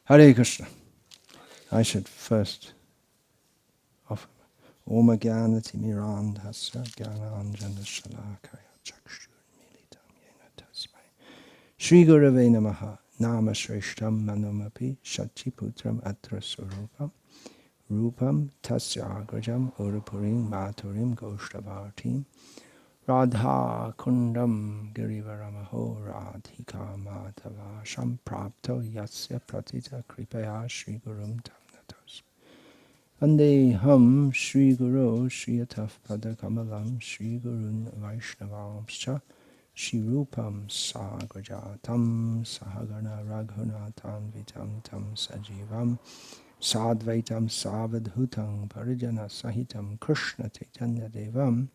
Hare Krishna. I should first offer Om Jnana Timirandhasya Jnananjana Shalakaya Chakshurmilitam Yena Tasmai Shri Gurave Namaha Nama Shreshtam Manumapi Shachiputram Atra Surupam Rupam Tasya Agrajam Urupurim Maturim Goshtavartim Radha Kundam Girivaramaho Radhika Madhava Samprapto Yasya Pratita Kripaya Shri Gurum Tamnatos Vandeham Shri Guru Shri Ataf Pada Kamalam Shri Gurun Vaishnavamscha Shri Rupam Sagrajatam Sahagana Raghunatan Vitam Tam Sajivam Sadvaitam Savadhutam Parijana Sahitam Krishna Chaitanya Devam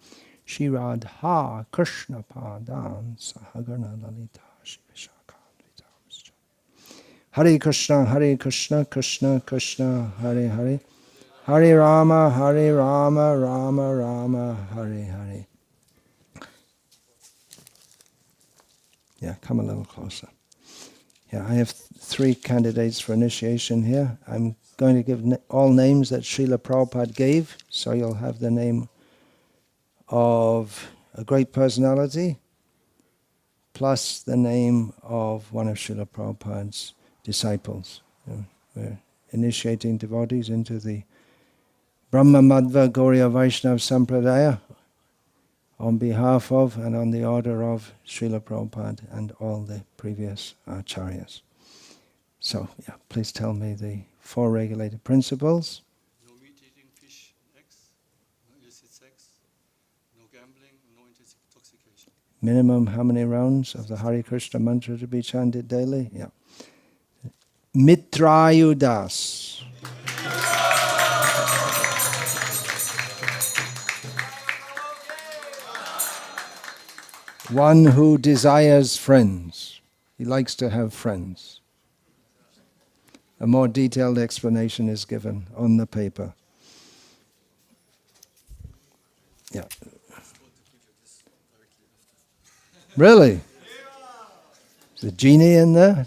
Shri Radha Krishna Padan Sahagana Lalita Shri Vishakam. Hare Krishna, Hare Krishna, Krishna Krishna, Hare Hare, Hare Rama, Rama Rama, Hare Hare. Yeah, come a little closer. Yeah, I have 3 candidates for initiation here. I'm going to give all names that Srila Prabhupada gave, so you'll have the name of a great personality, plus the name of one of Srila Prabhupada's disciples. We're initiating devotees into the Brahma Madhva Gauriya Vaishnava Sampradaya on behalf of and on the order of Srila Prabhupada and all the previous acharyas. So, yeah, please tell me the 4 regulated principles. No meat eating, fish, eggs, no illicit sex, no gambling, no intoxication. Minimum how many rounds of the Hare Krishna mantra to be chanted daily? Yeah. Mitrayudas. One who desires friends. He likes to have friends. A more detailed explanation is given on the paper. Yeah. Really? Is the genie in there?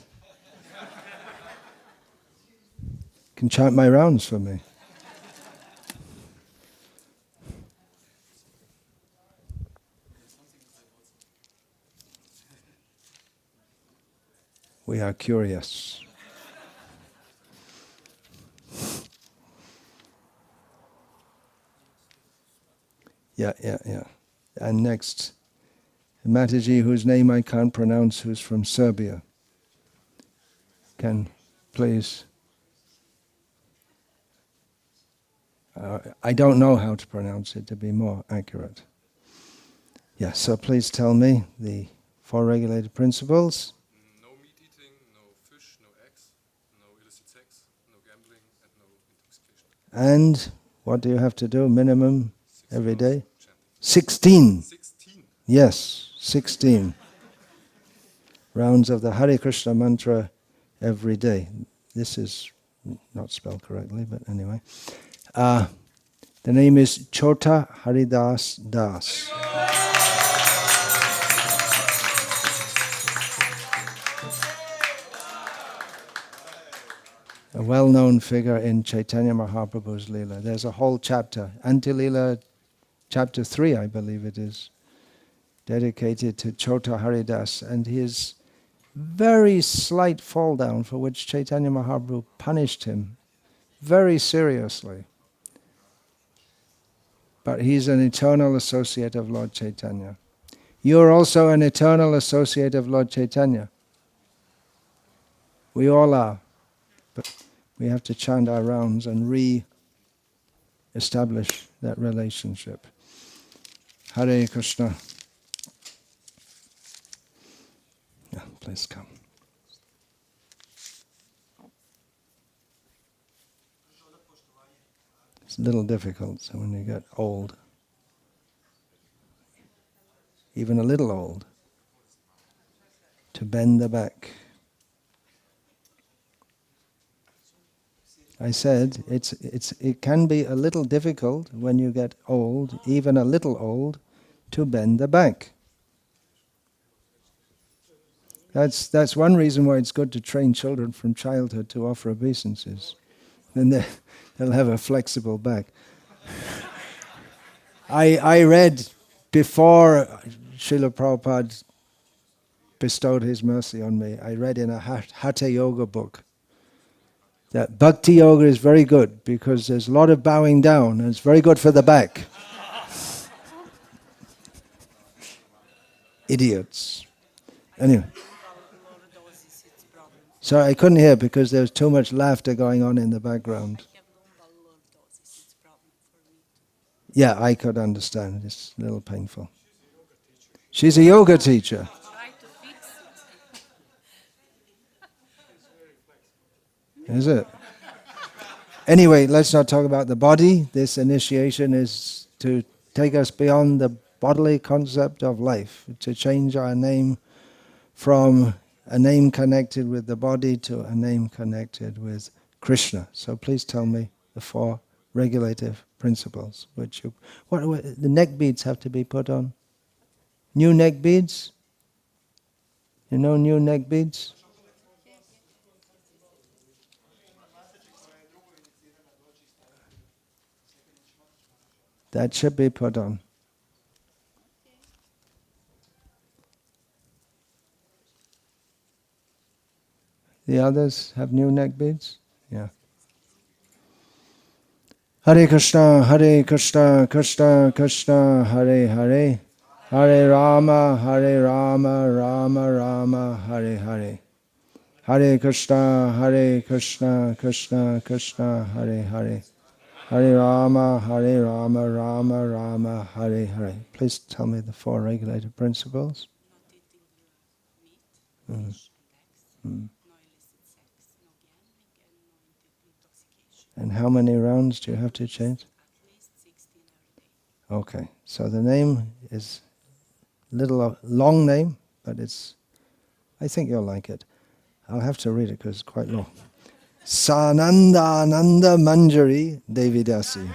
Can chant my rounds for me. We are curious. Yeah. And next, Mataji, whose name I can't pronounce, who's from Serbia. Can please... I don't know how to pronounce it to be more accurate. Yeah, so please tell me the 4 regulated principles. No meat eating, no fish, no eggs, no illicit sex, no gambling, and no intoxication. And what do you have to do minimum every day? 16. 16. Yes, 16 rounds of the Hare Krishna mantra every day. This is not spelled correctly, but anyway. The name is Chota Haridas Das. A well-known figure in Chaitanya Mahaprabhu's Leela. There's a whole chapter, Anti-Leela chapter 3, I believe it is, dedicated to Chota Haridas and his very slight fall down for which Chaitanya Mahaprabhu punished him very seriously. But he's an eternal associate of Lord Chaitanya. You're also an eternal associate of Lord Chaitanya. We all are. But we have to chant our rounds and re-establish that relationship. Hare Krishna. Yeah, please come. It's a little difficult, so when you get old, even a little old, to bend the back. I said it can be a little difficult when you get old, even a little old, to bend the back. That's one reason why it's good to train children from childhood to offer obeisances. Then they'll have a flexible back. I read before Srila Prabhupada bestowed his mercy on me, I read in a Hatha Yoga book that Bhakti Yoga is very good because there's a lot of bowing down and it's very good for the back. Idiots. Anyway. Sorry, I couldn't hear because there was too much laughter going on in the background. Yeah, I could understand. It's a little painful. She's a yoga teacher. Is it? Anyway, let's not talk about the body. This initiation is to take us beyond the bodily concept of life, to change our name from a name connected with the body to a name connected with Krishna. So please tell me the 4 regulative principles. What the neck beads have to be put on? New neck beads? You know new neck beads? That should be put on. The others have new neck beads? Yeah. Hare Krishna, Krishna Krishna, Hare Hare, Hare Rama, Rama Rama, Hare Hare. Hare Krishna, Krishna Krishna, Hare Hare. Hare Rama, Rama Rama, Hare Hare. Please tell me the 4 regulative principles. And how many rounds do you have to change? Okay, so the name is a little long name, but I think you'll like it. I'll have to read it because it's quite long. Sananda Ananda Manjari Devidasi.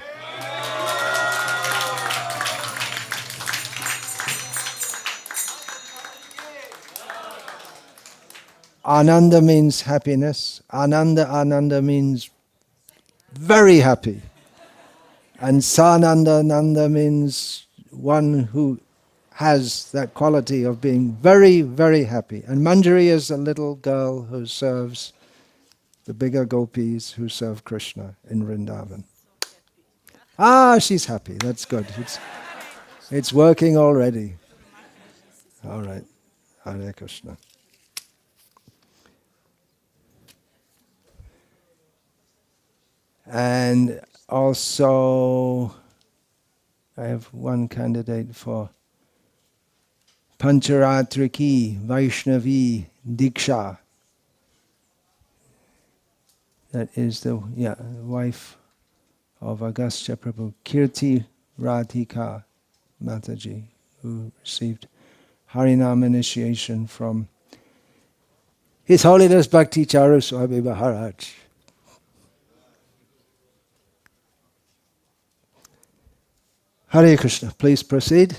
Ananda means happiness. Ananda means very happy. And Sananda means one who has that quality of being very, very happy. And Manjari is a little girl who serves the bigger gopis who serve Krishna in Vrindavan. She's happy. That's good. It's working already. All right. Hare Krishna. And also, I have one candidate for Pancharatriki Vaishnavi Diksha. That is the wife of Agastya Prabhu, Kirti Radhika Mataji, who received Harinam initiation from His Holiness Bhakti Charu Swami Maharaj. Hare Krishna, please proceed.